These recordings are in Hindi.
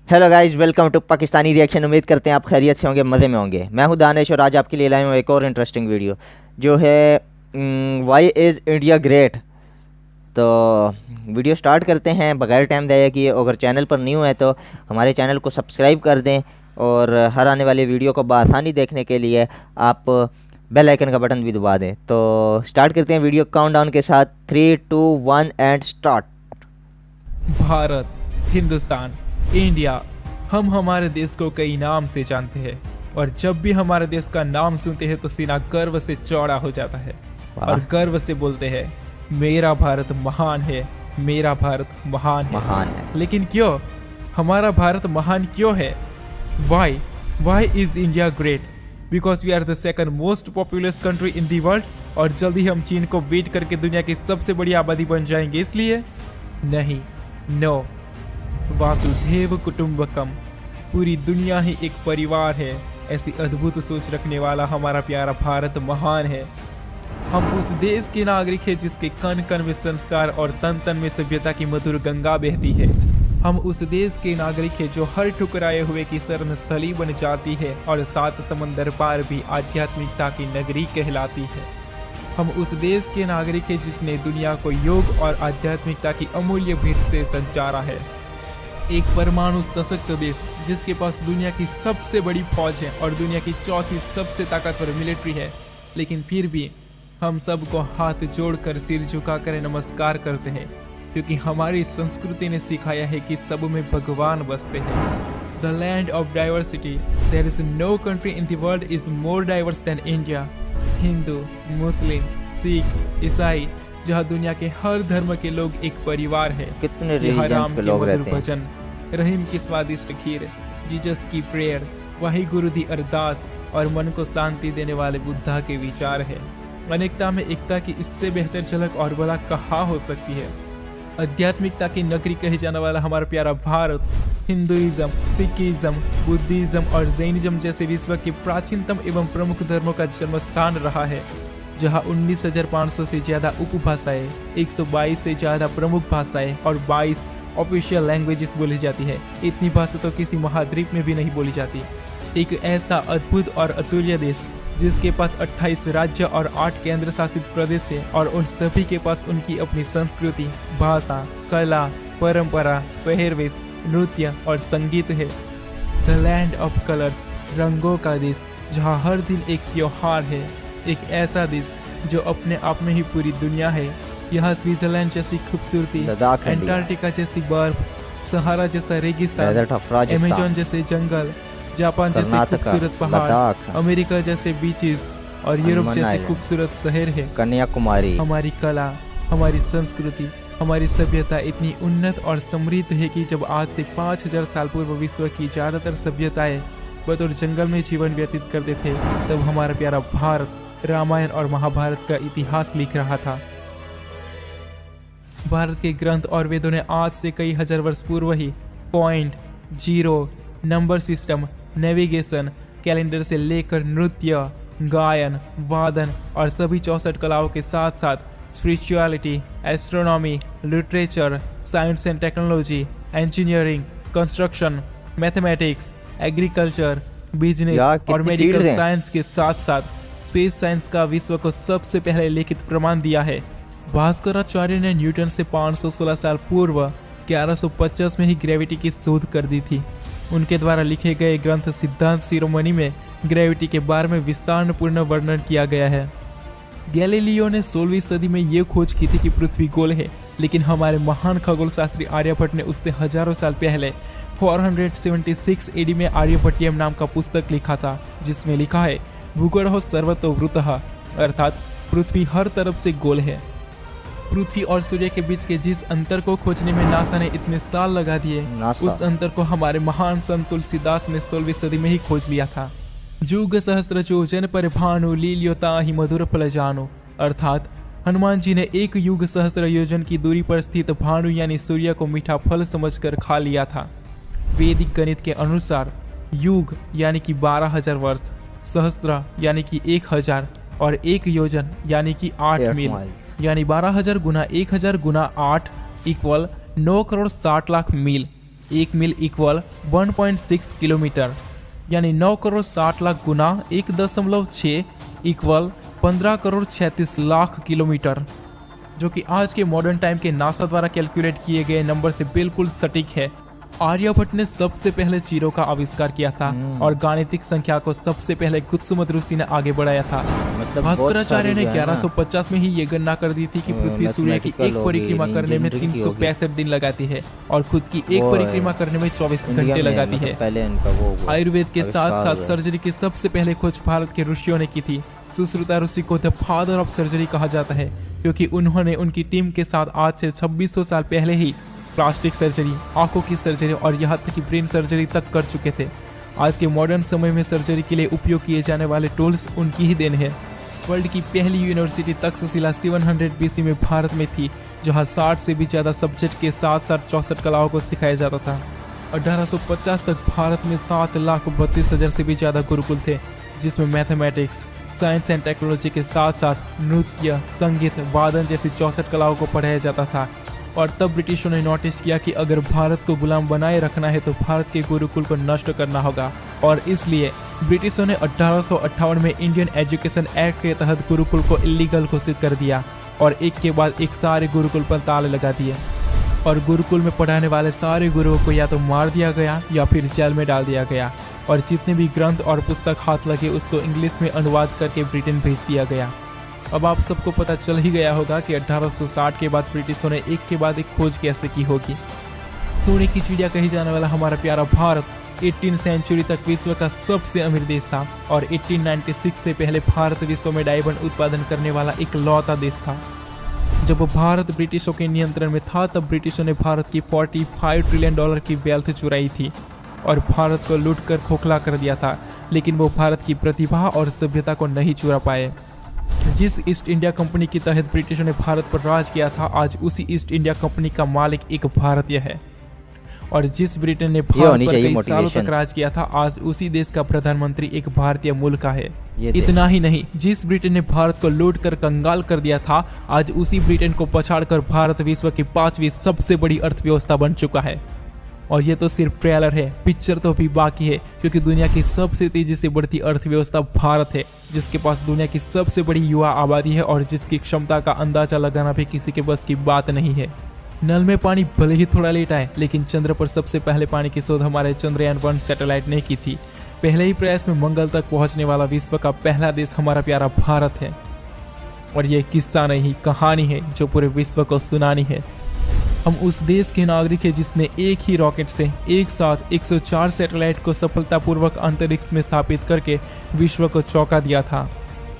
Hello guys, welcome to Pakistani reaction. उम्मीद करते हैं आप खैरियत से होंगे, मज़े में होंगे। मैं हूं दानिश और आज आपके लिए लाया हूं एक और इंटरेस्टिंग वीडियो जो है वाई इज़ इंडिया ग्रेट। तो वीडियो स्टार्ट करते हैं बगैर टाइम दिए कि अगर चैनल पर न्यू है तो हमारे चैनल को सब्सक्राइब कर दें और हर आने वाली वीडियो को बआसानी देखने के लिए आप बेल आइकन का बटन भी दबा दें। तो स्टार्ट करते हैं वीडियो काउंटडाउन के साथ 3, 2, 1 and start. Bharat, Hindustan, India, हम हमारे देश को कई नाम से जानते हैं और जब भी हमारे देश का नाम सुनते हैं तो सीना गर्व से चौड़ा हो जाता है और गर्व से बोलते हैं मेरा भारत महान है, मेरा भारत महान है। लेकिन क्यों हमारा भारत महान क्यों है? Why is India great? Because we are the second most populous country in the world और जल्दी हम चीन को बीट करके दुनिया की सबसे बड़ी आबादी बन जाएंगे इसलिए? नहीं, नो। वासुदेव कुटुंबकम, पूरी दुनिया ही एक परिवार है, ऐसी अद्भुत सोच रखने वाला हमारा प्यारा भारत महान है। हम उस देश के नागरिक हैं जिसके कण कण में संस्कार और तन तन में सभ्यता की मधुर गंगा बहती है। हम उस देश के नागरिक हैं जो हर ठुकराए हुए की शरण स्थली बन जाती है और 7 समंदर पार भी आध्यात्मिकता की नगरी कहलाती है। हम उस देश के नागरिक हैं जिसने दुनिया को योग और आध्यात्मिकता की अमूल्य भेंट से संचारा है। एक परमाणु सशक्त देश जिसके पास दुनिया की सबसे बड़ी फौज है और दुनिया की चौथी सबसे ताकतवर मिलिट्री है, लेकिन फिर भी हम सबको हाथ जोड़कर सिर झुकाकर नमस्कार करते हैं क्योंकि हमारी संस्कृति ने सिखाया है कि सब में भगवान बसते हैं। The land of diversity, there is no country in the world is more diverse than India. Hindu, Muslim, Sikh, ईसाई, जहाँ दुनिया के हर धर्म के लोग एक परिवार है। कितने राम के लोग मधुर रहते हैं। भजन, रहीम की स्वादिष्ट खीर, जीसस की प्रेयर, वाही गुरु दी अरदास और मन को शांति देने वाले बुद्धा के विचार है। अनेकता में एकता की इससे बेहतर झलक और बड़ा कहाँ हो सकती है? आध्यात्मिकता की नगरी कहे जाने वाला हमारा प्यारा भारत हिंदुइज्म, सिखिज्म, बुद्धिज्म और जैनिज्म जैसे विश्व के प्राचीनतम एवं प्रमुख धर्मों का जन्म स्थान रहा है, जहां 19,500 से ज्यादा उपभाषाएं, 122 से ज्यादा प्रमुख भाषाएं और 22 ऑफिशियल लैंग्वेजेस बोली जाती है। इतनी भाषा तो किसी महाद्वीप में भी नहीं बोली जाती। एक ऐसा अद्भुत और अतुल्य देश जिसके पास 28 राज्य और 8 केंद्र शासित प्रदेश है और उन सभी के पास उनकी अपनी संस्कृति, भाषा, कला, परंपरा, पहरवेश, नृत्य और संगीत है। द लैंड ऑफ कलर्स, रंगों का देश जहाँ हर दिन एक त्योहार है। एक ऐसा देश जो अपने आप में ही पूरी दुनिया है। यहाँ स्विट्जरलैंड जैसी खूबसूरती, अंटार्कटिका जैसी बर्फ, सहारा जैसा रेगिस्तान, अमेजोन जैसे जंगल, जापान जैसे खूबसूरत पहाड़, अमेरिका जैसे बीचेस और यूरोप जैसे खूबसूरत शहर है। कन्याकुमारी। हमारी कला, हमारी संस्कृति, हमारी सभ्यता इतनी उन्नत और समृद्ध है कि जब आज से 5000 साल पूर्व विश्व की ज्यादातर सभ्यताएं बतौर जंगल में जीवन व्यतीत करते थे, तब हमारा प्यारा भारत रामायण और महाभारत का इतिहास लिख रहा था। भारत के ग्रंथ और वेदों ने आज से कई हजार वर्ष पूर्व ही point, zero, number system, navigation, calendar से लेकर नृत्य, गायन, वादन और सभी 64 कलाओं के साथ साथ spirituality, astronomy, literature, science and technology, engineering, construction, mathematics, agriculture, business और मेडिकल साइंस के साथ साथ स्पेस साइंस का विश्व को सबसे पहले लिखित प्रमाण दिया है। भास्कराचार्य ने न्यूटन से 516 साल पूर्व 1150 में ही ग्रेविटी की शोध कर दी थी। उनके द्वारा लिखे गए ग्रंथ सिद्धांत शिरोमणि में ग्रेविटी के बारे में विस्तारपूर्ण वर्णन किया गया है। गैलीलियो ने 16वीं सदी में ये खोज की थी कि पृथ्वी गोल है, लेकिन हमारे महान खगोल शास्त्री आर्यभट्ट ने उससे हजारों साल पहले 476 एडी में आर्यभट्टियम नाम का पुस्तक लिखा था, जिसमें लिखा है भूगोल सर्वतो वृत्तः, अर्थात पृथ्वी हर तरफ से गोल है। पृथ्वी और सूर्य के बीच के जिस अंतर को खोजने में नासा ने इतने साल लगा दिए, उस अंतर को हमारे महान संत तुलसीदास ने 16वीं सदी में ही खोज लिया था। जुग सहस्त्र योजन पर भानु लील्योता ही मधुर फल जानो, अर्थात हनुमान जी ने एक युग सहस्त्र योजन की दूरी पर स्थित भानु यानी सूर्य को मीठा फल समझकर खा लिया था। वैदिक गणित के अनुसार युग यानी कि 12,000 वर्ष, सहस्त्र यानी कि 1000 और एक योजन यानी कि 8 मील यानी 12,000 गुना 1000 गुना 8 इक्वल 9 करोड़ 60 लाख मील। 1 मील इक्वल 1.6 किलोमीटर, यानी 9 करोड़ 60 लाख गुना 1.6 इक्वल 15 करोड़ 36 लाख किलोमीटर, जो कि आज के मॉडर्न टाइम के नासा द्वारा कैलकुलेट किए गए नंबर से बिल्कुल सटीक है। आर्यभट्ट ने सबसे पहले चीरों का आविष्कार किया था और गाणितिक संख्या को सबसे पहले कुत्सुमत ऋषि ने आगे बढ़ाया था। मतलब भास्कराचार्य ने 1150 में ही ये गणना कर दी थी कि पृथ्वी सूर्य की एक परिक्रमा करने में 365 दिन लगाती है और खुद की एक परिक्रमा करने में 24 घंटे लगाती है। आयुर्वेद के साथ साथ सर्जरी की सबसे पहले खोज भारत के ऋषियों ने की थी। सुश्रुता ऋषि को द फादर ऑफ सर्जरी कहा जाता है, क्योंकि उन्होंने उनकी टीम के साथ आज से 2600 साल पहले ही प्लास्टिक सर्जरी, आंखों की सर्जरी और यहाँ तक कि ब्रेन सर्जरी तक कर चुके थे। आज के मॉडर्न समय में सर्जरी के लिए उपयोग किए जाने वाले टूल्स उनकी ही देन है। वर्ल्ड की पहली यूनिवर्सिटी तक्षशिला 700 BC में भारत में थी, जहाँ 60 से भी ज़्यादा सब्जेक्ट के साथ साथ 64 कलाओं को सिखाया जाता था। 1850 तक भारत में 7,32,000 से भी ज़्यादा गुरुकुल थे, जिसमें मैथमेटिक्स, साइंस एंड टेक्नोलॉजी के साथ साथ नृत्य, संगीत, वादन जैसी 64 कलाओं को पढ़ाया जाता था। और तब ब्रिटिशों ने नोटिस किया कि अगर भारत को गुलाम बनाए रखना है तो भारत के गुरुकुल को नष्ट करना होगा, और इसलिए ब्रिटिशों ने 1858 में इंडियन एजुकेशन एक्ट के तहत गुरुकुल को इलीगल घोषित कर दिया और एक के बाद एक सारे गुरुकुल पर ताले लगा दिए और गुरुकुल में पढ़ाने वाले सारे गुरुओं को या तो मार दिया गया या फिर जेल में डाल दिया गया और जितने भी ग्रंथ और पुस्तक हाथ लगे उसको इंग्लिश में अनुवाद करके ब्रिटेन भेज दिया गया। अब आप सबको पता चल ही गया होगा कि 1860 के बाद ब्रिटिशों ने एक के बाद एक खोज कैसे की होगी। सोने की चिड़िया कही जाने वाला हमारा प्यारा भारत 18वीं सेंचुरी तक विश्व का सबसे अमीर देश था और 1896 से पहले भारत विश्व में डायमंड उत्पादन करने वाला एक लौता देश था। जब भारत ब्रिटिशों के नियंत्रण में था तब ब्रिटिशों ने भारत की $45 ट्रिलियन की वेल्थ चुराई थी और भारत को लूट कर खोखला कर दिया था, लेकिन वो भारत की प्रतिभा और सभ्यता को नहीं चुरा पाए। जिस ईस्ट इंडिया कंपनी के तहत ब्रिटिशों ने भारत पर राज किया था, आज उसी ईस्ट इंडिया कंपनी का मालिक एक भारतीय है। और जिस ब्रिटेन ने भारत पर कई सालों तक राज किया था, आज उसी देश का प्रधानमंत्री एक भारतीय मूल का है। इतना ही नहीं, जिस ब्रिटेन ने भारत को लूट कर कंगाल कर दिया था, आज उसी ब्रिटेन को पछाड़कर भारत विश्व की 5वीं सबसे बड़ी अर्थव्यवस्था बन चुका है। और ये तो सिर्फ ट्रेलर है, पिक्चर तो अभी बाकी है, क्योंकि दुनिया की सबसे तेजी से बढ़ती अर्थव्यवस्था भारत है, जिसके पास दुनिया की सबसे बड़ी युवा आबादी है और जिसकी क्षमता का अंदाजा लगाना भी किसी के बस की बात नहीं है। नल में पानी भले ही थोड़ा लेट आए, लेकिन चंद्र पर सबसे पहले पानी की शोध हमारे चंद्रयान-1 सैटेलाइट ने की थी। पहले ही प्रयास में मंगल तक पहुंचने वाला विश्व का पहला देश हमारा प्यारा भारत है। और ये किस्सा नहीं, कहानी है जो पूरे विश्व को सुनानी है। हम उस देश के नागरिक हैं जिसने एक ही रॉकेट से एक साथ 104 सैटेलाइट को सफलतापूर्वक अंतरिक्ष में स्थापित करके विश्व को चौंका दिया था।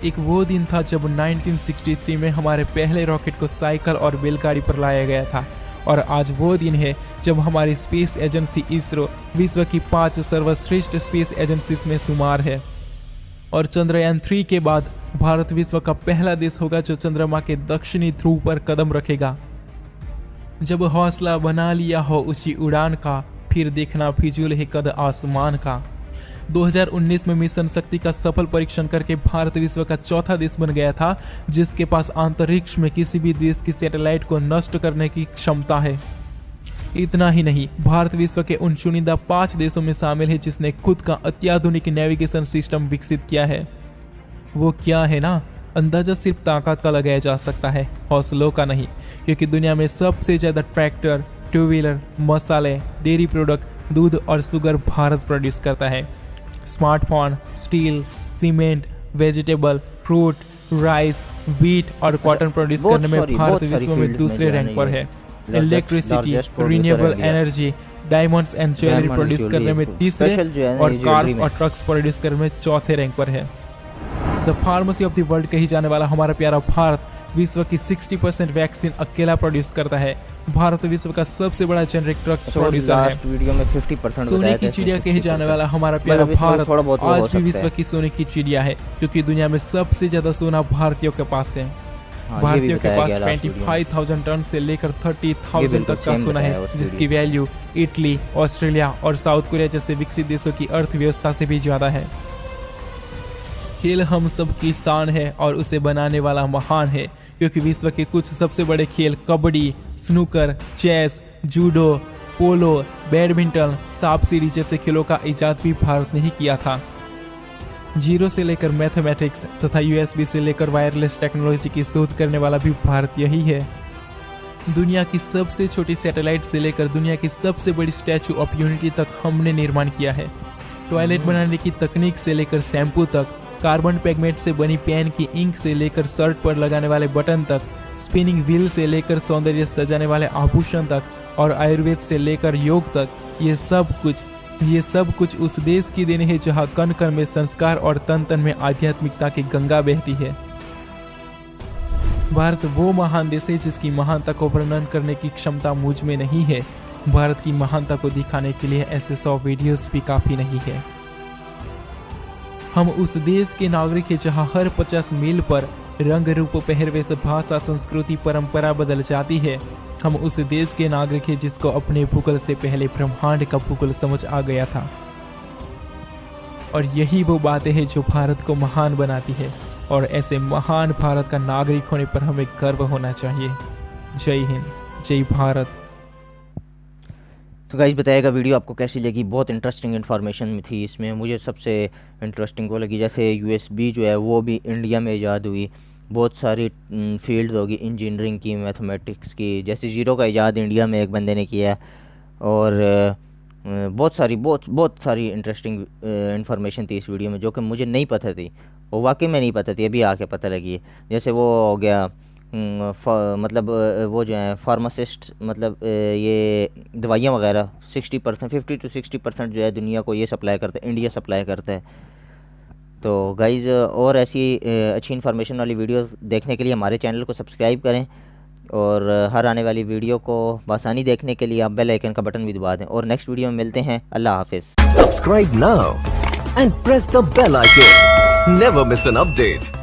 एक वो दिन था जब 1963 में हमारे पहले रॉकेट को साइकिल और बैलगाड़ी पर लाया गया था, और आज वो दिन है जब हमारी स्पेस एजेंसी इसरो विश्व की 5 सर्वश्रेष्ठ स्पेस एजेंसीज में शुमार है। और चंद्रयान-3 के बाद भारत विश्व का पहला देश होगा जो चंद्रमा के दक्षिणी ध्रुव पर कदम रखेगा। जब हौसला बना लिया हो ऊंची उड़ान का, फिर देखना फिजूल है कद आसमान का। 2019 में मिशन शक्ति का सफल परीक्षण करके भारत विश्व का चौथा देश बन गया था जिसके पास अंतरिक्ष में किसी भी देश की सैटेलाइट को नष्ट करने की क्षमता है। इतना ही नहीं, भारत विश्व के उन चुनिंदा 5 देशों में शामिल है जिसने खुद का अत्याधुनिक नेविगेशन सिस्टम विकसित किया है। वो क्या है ना, अंदाजा सिर्फ ताकत का लगाया जा सकता है, हौसलों का नहीं, क्योंकि दुनिया में सबसे ज़्यादा ट्रैक्टर, 2 व्हीलर, मसाले, डेयरी प्रोडक्ट, दूध और शुगर भारत प्रोड्यूस करता है। Smartphone, steel, cement, vegetable, fruit, rice, wheat और कॉटन प्रोड्यूस करने में भारत विश्व में दूसरे रैंक पर है। Electricity, renewable energy, diamonds and jewellery produce करने में तीसरे और कार्स और ट्रक्स प्रोड्यूस करने में चौथे रैंक पर है। The pharmacy of the world कही जाने वाला हमारा प्यारा भारत विश्व की 60% वैक्सीन अकेला प्रोड्यूस करता है। भारत विश्व का सबसे बड़ा जेनरिक ड्रग्स प्रोड्यूसर है। सोने की चिड़िया कही जाने वाला हमारा प्यारा भारत आज भी विश्व की सोने की चिड़िया है, क्योंकि दुनिया में सबसे ज्यादा सोना भारतीयों के पास है। भारतीयों के पास 25,000 टन से लेकर 30,000 तक का सोना है, जिसकी वैल्यू इटली, ऑस्ट्रेलिया और साउथ कोरिया जैसे विकसित देशों की अर्थव्यवस्था से भी ज्यादा है। खेल हम सब की शान है और उसे बनाने वाला महान है, क्योंकि विश्व के कुछ सबसे बड़े खेल कबड्डी, स्नूकर, चेस, जूडो, पोलो, बैडमिंटन, सांप सीढ़ी जैसे खेलों का इजाद भी भारत ने ही किया था। जीरो से लेकर मैथमेटिक्स तथा यूएसबी से लेकर वायरलेस टेक्नोलॉजी की शोध करने वाला भी भारत यही है। दुनिया की सबसे छोटी सैटेलाइट से लेकर दुनिया की सबसे बड़ी स्टैचू ऑफ यूनिटी तक हमने निर्माण किया है। टॉयलेट बनाने की तकनीक से लेकर शैम्पू तक, कार्बन पिगमेंट से बनी पेन की इंक से लेकर शर्ट पर लगाने वाले बटन तक, स्पिनिंग व्हील से लेकर सौंदर्य सजाने वाले आभूषण तक और आयुर्वेद से लेकर योग तक, ये सब कुछ उस देश की देन है जहाँ कण कण में संस्कार और तन तन में आध्यात्मिकता की गंगा बहती है। भारत वो महान देश है जिसकी महानता को वर्णन करने की क्षमता मुझ में नहीं है। भारत की महानता को दिखाने के लिए ऐसे 100 वीडियोस भी काफी नहीं है। हम उस देश के नागरिक हैं जहां हर 50 मील पर रंग रूप पहरवेश भाषा संस्कृति परंपरा बदल जाती है। हम उस देश के नागरिक हैं जिसको अपने भूगोल से पहले ब्रह्मांड का भूगोल समझ आ गया था। और यही वो बातें हैं जो भारत को महान बनाती है और ऐसे महान भारत का नागरिक होने पर हमें गर्व होना चाहिए। जय हिंद, जय भारत। तो गाइस बताइएगा वीडियो आपको कैसी लगी। बहुत इंटरेस्टिंग इन्फॉर्मेशन थी इसमें। मुझे सबसे इंटरेस्टिंग वो लगी जैसे यूएसबी जो है वो भी इंडिया में ईजाद हुई। बहुत सारी फील्ड्स होगी, इंजीनियरिंग की, मैथमेटिक्स की, जैसे जीरो का ईजाद इंडिया में एक बंदे ने किया। और बहुत सारी इंटरेस्टिंग इन्फॉर्मेशन थी इस वीडियो में जो कि मुझे नहीं पता थी, वो वाकई में नहीं पता थी, अभी आके पता लगी है। जैसे वो हो गया मतलब वो जो है फार्मासिस्ट, मतलब ये दवाइयाँ वगैरह 60% 50 to 60% जो है दुनिया को ये सप्लाई करता है, इंडिया सप्लाई करता है। तो गाइज़ और ऐसी अच्छी इन्फॉर्मेशन वाली वीडियोस देखने के लिए हमारे चैनल को सब्सक्राइब करें और हर आने वाली वीडियो को बआसानी देखने के लिए आप बेल आइकन का बटन भी दबा दें। और नेक्स्ट वीडियो में मिलते हैं। अल्लाह हाफिज़। Subscribe now and press the bell icon. Never miss an update.